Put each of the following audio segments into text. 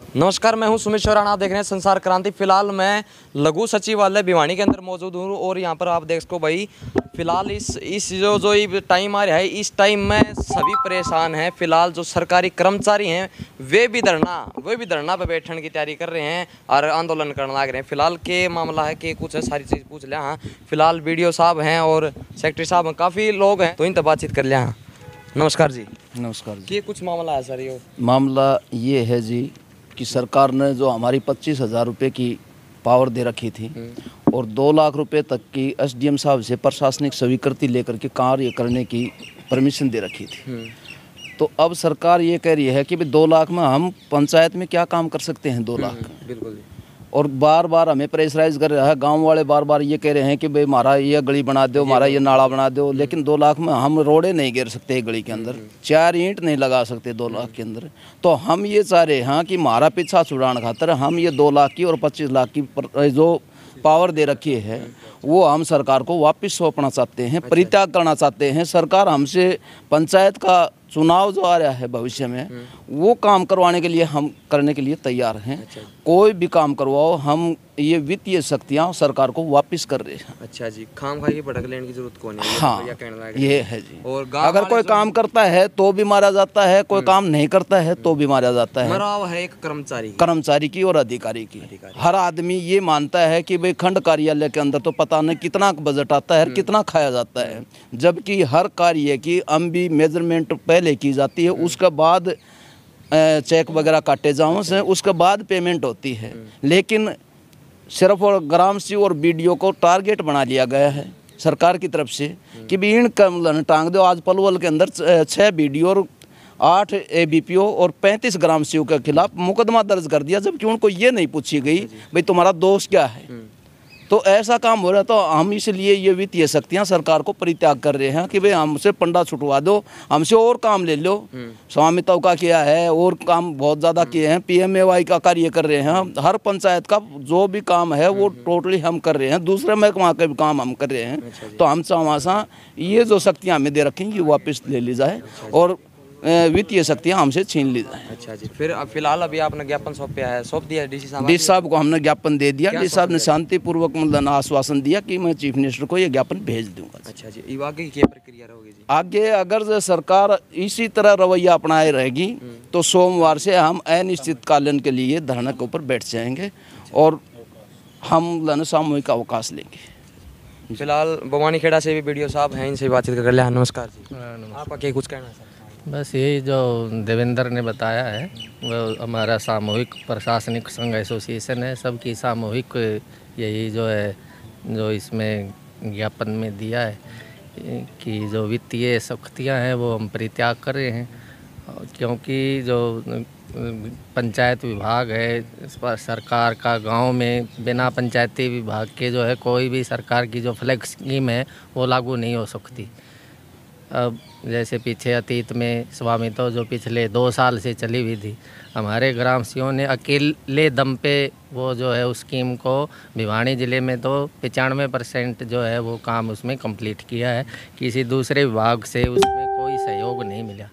नमस्कार, मैं हूं सुमित शौराना। आप देख रहे हैं संसार क्रांति। फिलहाल मैं लघु सचिवालय भिवानी के अंदर मौजूद हूं और यहां पर आप देख सको भाई, फिलहाल इस जो ये टाइम आ रहा है, इस टाइम में सभी परेशान हैं। फिलहाल जो सरकारी कर्मचारी हैं वे भी धरना पे बैठने की तैयारी कर रहे हैं और आंदोलन करने लग रहे हैं। फिलहाल के मामला है कि कुछ है सारी चीज़ पूछ लिया। हाँ, फिलहाल BDO साहब हैं और सेक्रेटरी साहब हैं, काफ़ी लोग हैं, तो इनसे बातचीत कर लिया। नमस्कार जी। नमस्कार जी। ये कुछ मामला है सर? ये मामला ये है जी कि सरकार ने जो हमारी 25,000 रुपये की पावर दे रखी थी और 2 लाख रुपए तक की SDM साहब से प्रशासनिक स्वीकृति लेकर के कार्य करने की परमिशन दे रखी थी। तो अब सरकार ये कह रही है कि भाई 2 लाख में हम पंचायत में क्या काम कर सकते हैं। 2 लाख बिल्कुल। और बार बार हमें प्रेशराइज कर रहा है। गांव वाले बार बार ये कह रहे हैं कि भाई हमारा ये गली बना दो, हमारा ये नाला बना दो, लेकिन 2 लाख में हम रोडे नहीं गिर सकते। एक गली के अंदर 4 ईंट नहीं लगा सकते 2 लाख के अंदर। तो हम ये चाह रहे हैं कि हमारा पीछा छुड़ाने खातर हम ये 2 लाख की और 25 लाख की जो पावर दे रखी है वो हम सरकार को वापस सौंपना चाहते हैं, परित्याग करना चाहते हैं। सरकार हमसे पंचायत का चुनाव जो आ रहा है भविष्य में वो काम करवाने के लिए हम करने के लिए तैयार हैं। कोई भी काम करवाओ, हम ये वित्तीय शक्तियाँ सरकार को वापस कर रहे हैं। अच्छा जी, खाम खा के भटक लेने की जरूरत कौन है? हाँ, ये है जी। और अगर कोई काम करता है तो भी मारा जाता है, कोई काम नहीं करता है तो भी मारा जाता है। मराव है एक कर्मचारी की और अधिकारी की। हर आदमी ये मानता है कि भाई खंड कार्यालय के अंदर तो पता नहीं कितना बजट आता है, कितना खाया जाता है, जबकि हर कार्य की अम्बी मेजरमेंट पहले की जाती है, उसके बाद चेक वगैरह काटे जाओ से उसके बाद पेमेंट होती है। लेकिन सिर्फ और ग्राम सेवक और BDO को टारगेट बना लिया गया है सरकार की तरफ से कि भी इन कम टांग दो। आज पलवल के अंदर 6 BDO और 8 ABPO और 35 ग्राम सेवक के खिलाफ मुकदमा दर्ज कर दिया, जबकि उनको ये नहीं पूछी गई भाई तुम्हारा दोष क्या है। तो ऐसा काम हो रहा है। तो हम इसलिए ये वित्तीय शक्तियाँ सरकार को परित्याग कर रहे हैं कि भाई हमसे पंडा छुटवा दो, हमसे और काम ले लो। स्वामित्व का किया है और काम बहुत ज़्यादा किए हैं। PMAY का कार्य कर रहे हैं। हर पंचायत का जो भी काम है वो टोटली हम कर रहे हैं। दूसरे महकमा के भी काम हम कर रहे हैं। तो हम चाहवासा ये जो शक्तियाँ हमें दे रखेंगी वापस ले ली जाए और वित्तीय शक्तियाँ हमसे छीन ली जाए। अच्छा जी। फिर फिलहाल अभी आपने ज्ञापन सौंप दिया है DC साहब को हमने ज्ञापन दे दिया। DC साहब ने शांतिपूर्वक मतलब आश्वासन दिया कि मैं चीफ मिनिस्टर को ये ज्ञापन भेज दूंगा। अच्छा जी, आगे की क्या प्रक्रिया रहेगी जी? आगे अगर सरकार इसी तरह रवैया अपनाए रहेगी तो सोमवार से हम अनिश्चितकालीन के लिए धरने के ऊपर बैठ जाएंगे और हम सामूहिक अवकाश लेंगे। फिलहाल भवानीखेड़ा से भी BDO साहब हैं, इनसे बातचीत कर लिया। नमस्कार जी। आपका क्या कुछ कहना है सर? बस यही जो देवेंद्र ने बताया है वो हमारा सामूहिक प्रशासनिक संघ एसोसिएशन है, सबकी सामूहिक यही जो है जो इसमें ज्ञापन में दिया है कि जो वित्तीय शक्तियाँ हैं वो हम परित्याग कर रहे हैं। क्योंकि जो पंचायत विभाग है सरकार का, गांव में बिना पंचायती विभाग के जो है कोई भी सरकार की जो फ्लैग स्कीम है वो लागू नहीं हो सकती। अब जैसे पीछे अतीत में स्वामित्व जो पिछले 2 साल से चली हुई थी, हमारे ग्राम सेवकों ने अकेले दम पे वो जो है उस स्कीम को भिवानी ज़िले में तो 95% जो है वो काम उसमें कंप्लीट किया है। किसी दूसरे विभाग से उसमें कोई सहयोग नहीं मिला।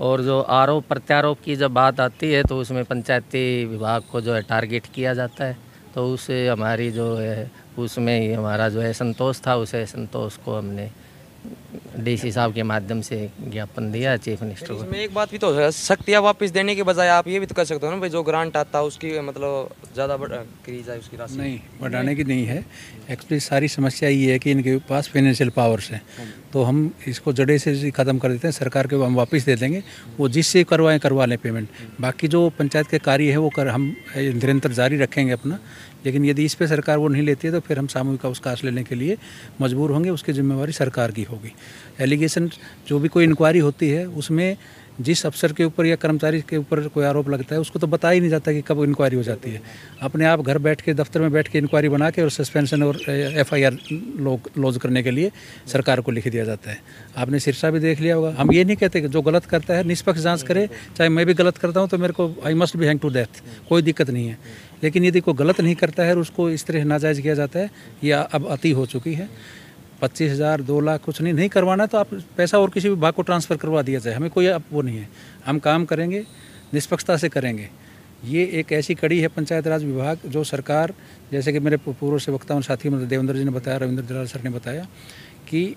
और जो आरोप प्रत्यारोप की जब बात आती है तो उसमें पंचायती विभाग को जो है टारगेट किया जाता है। तो उससे हमारी जो है उसमें ही हमारा जो है संतोष था, उसे संतोष को हमने DC साहब के माध्यम से ज्ञापन दिया चीफ मिनिस्टर को। इसमें एक बात भी तो है, शक्तियाँ वापस देने के बजाय आप ये भी तो कर सकते हो ना भाई, जो ग्रांट आता है उसकी मतलब ज़्यादा करी जाए उसकी राशि। नहीं, बढ़ाने की नहीं है। एक्चुअली सारी समस्या ये है कि इनके पास फाइनेंशियल पावर्स हैं, तो हम इसको जड़े से ख़त्म कर देते हैं। सरकार के हम वापस दे देंगे, वो जिससे करवाएं करवा लें पेमेंट। बाकी जो पंचायत के कार्य है वो हम निरंतर जारी रखेंगे अपना। लेकिन यदि इस पे सरकार वो नहीं लेती है तो फिर हम सामूहिक अवकाश लेने के लिए मजबूर होंगे। उसकी जिम्मेवारी सरकार की होगी। एलिगेशन जो भी कोई इंक्वायरी होती है उसमें जिस अफसर के ऊपर या कर्मचारी के ऊपर कोई आरोप लगता है उसको तो बताया ही नहीं जाता कि कब इंक्वायरी हो जाती है। अपने आप घर बैठ के दफ्तर में बैठ के इंक्वायरी बना के और सस्पेंशन और FIR लॉज करने के लिए सरकार को लिख दिया जाता है। आपने सिरसा भी देख लिया होगा। हम ये नहीं कहते कि जो गलत करता है निष्पक्ष जांच करे, चाहे मैं भी गलत करता हूँ तो मेरे को I must be hang to death, कोई दिक्कत नहीं है। लेकिन यदि कोई गलत नहीं करता है और उसको इस तरह नाजायज़ किया जाता है, या अब अति हो चुकी है। 25,000 2 लाख कुछ नहीं करवाना तो आप पैसा और किसी विभाग को ट्रांसफ़र करवा दिया जाए, हमें कोई अब वो नहीं है। हम काम करेंगे, निष्पक्षता से करेंगे। ये एक ऐसी कड़ी है पंचायत राज विभाग जो सरकार, जैसे कि मेरे पूर्व से वक्ताओं साथी मतलब देवेंद्र जी ने बताया, रविंद्र दलाल सर ने बताया कि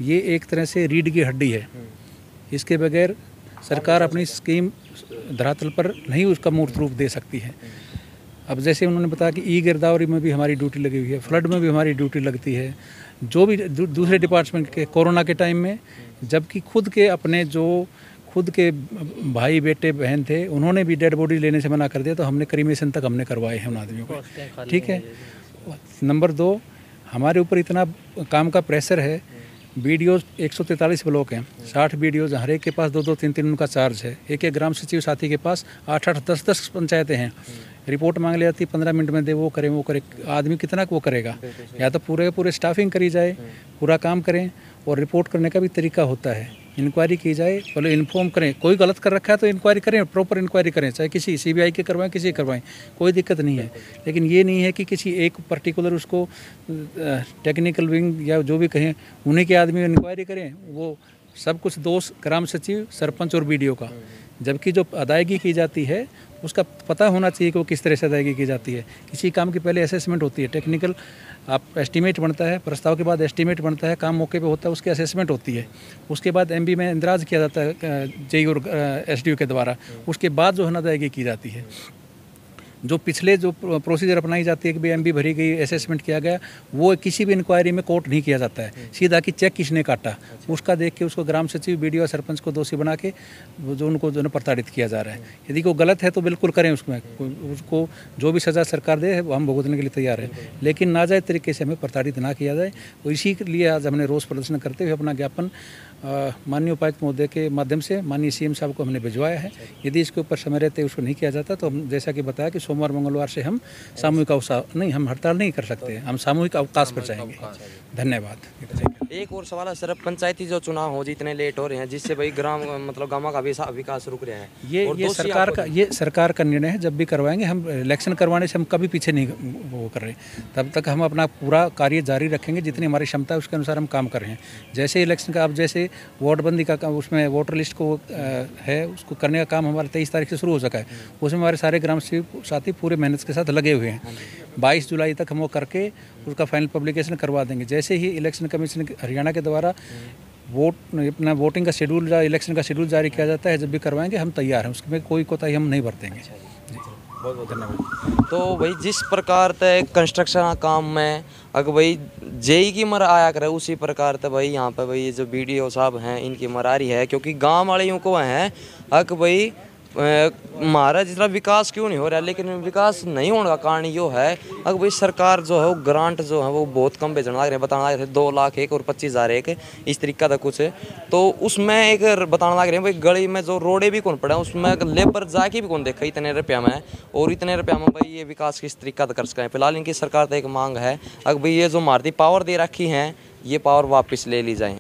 ये एक तरह से रीढ़ की हड्डी है। इसके बगैर सरकार अपनी स्कीम धरातल पर नहीं उसका मूर्त रूप दे सकती है। अब जैसे उन्होंने बताया कि ई गिरदावरी में भी हमारी ड्यूटी लगी हुई है, फ्लड में भी हमारी ड्यूटी लगती है, जो भी दूसरे डिपार्टमेंट के कोरोना के टाइम में, जबकि खुद के भाई बेटे बहन थे, उन्होंने भी डेड बॉडी लेने से मना कर दिया, तो हमने क्रीमेशन तक हमने करवाए हैं उन आदमियों को। ठीक है। नंबर 2, हमारे ऊपर इतना काम का प्रेशर है। बीडीओ 143 ब्लॉक हैं, 60 बीडीओ, हर एक के पास 2-2, 3-3 उनका चार्ज है। एक ग्राम सचिव साथी के पास 8-8, 10-10 पंचायतें हैं। रिपोर्ट मांग ले जाती, 15 मिनट में दे, वो करे। आदमी कितना वो करेगा? या तो पूरे स्टाफिंग करी जाए, पूरा काम करें, और रिपोर्ट करने का भी तरीका होता है। इंक्वायरी की जाए, पहले इन्फॉर्म करें, कोई गलत कर रखा है तो इंक्वायरी करें, प्रॉपर इंक्वायरी करें, चाहे किसी सीबीआई के करवाएं, किसी करवाएं, कोई दिक्कत नहीं है। लेकिन ये नहीं है कि किसी एक पर्टिकुलर उसको टेक्निकल विंग या जो भी कहें उन्हीं के आदमी इंक्वायरी करें। वो सब कुछ दोष ग्राम सचिव, सरपंच और बीडीओ का। जबकि जो अदायगी की जाती है उसका पता होना चाहिए कि वो किस तरह से अदायगी की जाती है। किसी काम की पहले असेसमेंट होती है, टेक्निकल आप एस्टीमेट बनता है, प्रस्ताव के बाद एस्टीमेट बनता है, काम मौके पे होता है, उसकी असेसमेंट होती है। उसके बाद एमबी में इंदराज किया जाता है जेई और एसडीओ के द्वारा। उसके बाद जो है ना अदायगी की जाती है। जो पिछले जो प्रोसीजर अपनाई जाती है कि भाई एमबी भरी गई, असेसमेंट किया गया, वो किसी भी इंक्वायरी में कोर्ट नहीं किया जाता है। सीधा कि चेक किसने काटा, उसका देख के उसको ग्राम सचिव, बीडीओ, सरपंच को दोषी बना के जो उनको जो है प्रताड़ित किया जा रहा है। यदि कोई गलत है तो बिल्कुल करें, उसमें उसको जो भी सज़ा सरकार दे वो हम भुगतने के लिए तैयार है, लेकिन नाजायज़ तरीके से हमें प्रताड़ित ना किया जाए। तो इसी के लिए आज हमने रोष प्रदर्शन करते हुए अपना ज्ञापन माननीय उपायुक्त महोदय के माध्यम से माननीय सीएम साहब को हमने भिजवाया है। यदि इसके ऊपर समय रहते उसको नहीं किया जाता तो हम जैसा कि बताया कि सोमवार मंगलवार से हम सामूहिक अवकाश नहीं, हम हड़ताल नहीं कर सकते, हम सामूहिक अवकाश पर जाएंगे। धन्यवाद। एक और सवाल है सर, पंचायती जो चुनाव हो जितने लेट हो रहे हैं, जिससे भाई ग्राम मतलब गाँव का विकास रुक रहा है, ये सरकार का निर्णय है। जब भी करवाएंगे हम, इलेक्शन करवाने से हम कभी पीछे नहीं वो कर रहे, तब तक हम अपना पूरा कार्य जारी रखेंगे। जितनी हमारी क्षमता है उसके अनुसार हम काम कर रहे हैं। जैसे इलेक्शन का, अब जैसे वार्डबंदी का काम, उसमें वोटर लिस्ट को है उसको करने का काम हमारा 23 तारीख से शुरू हो सका है। उसमें हमारे सारे ग्राम साथी पूरे मेहनत के साथ लगे हुए हैं। 22 जुलाई तक हम वो करके उसका फाइनल पब्लिकेशन करवा देंगे। जैसे ही इलेक्शन कमीशन हरियाणा के द्वारा अपना वोटिंग का शेड्यूल, इलेक्शन का शेड्यूल जारी किया जाता है, जब भी करवाएंगे हम तैयार हैं, उसमें कोई कोताही हम नहीं बरतेंगे। बहुत बहुत धन्यवाद। तो भाई जिस प्रकार तय कंस्ट्रक्शन का काम में अगर भाई जेई की मर आया करे, उसी प्रकार से भाई यहाँ पे भाई जो बीडीओ साहब हैं इनकी मर आ रही है, क्योंकि गांव वाले यूँ को हैं अगर भाई हमारा जितना विकास क्यों नहीं हो रहा है, लेकिन विकास नहीं होने का कारण यो है अगर भाई सरकार जो है वो ग्रांट जो है वो बहुत कम भेजना लग रहे हैं। बताना लग रहे थे 2 लाख एक और 25,000 एक, इस तरीका था कुछ। तो उसमें एक बताना लग रहे हैं भाई गली में जो रोडे भी कौन पड़ा, उसमें लेबर जाके भी कौन देखा इतने रुपया में, और इतने रुपया में भाई ये विकास किस तरीका कर सकें। फिलहाल इनकी सरकार तो एक मांग है अगर भाई ये जो मारुति पावर दे रखी हैं ये पावर वापस ले ली जाए।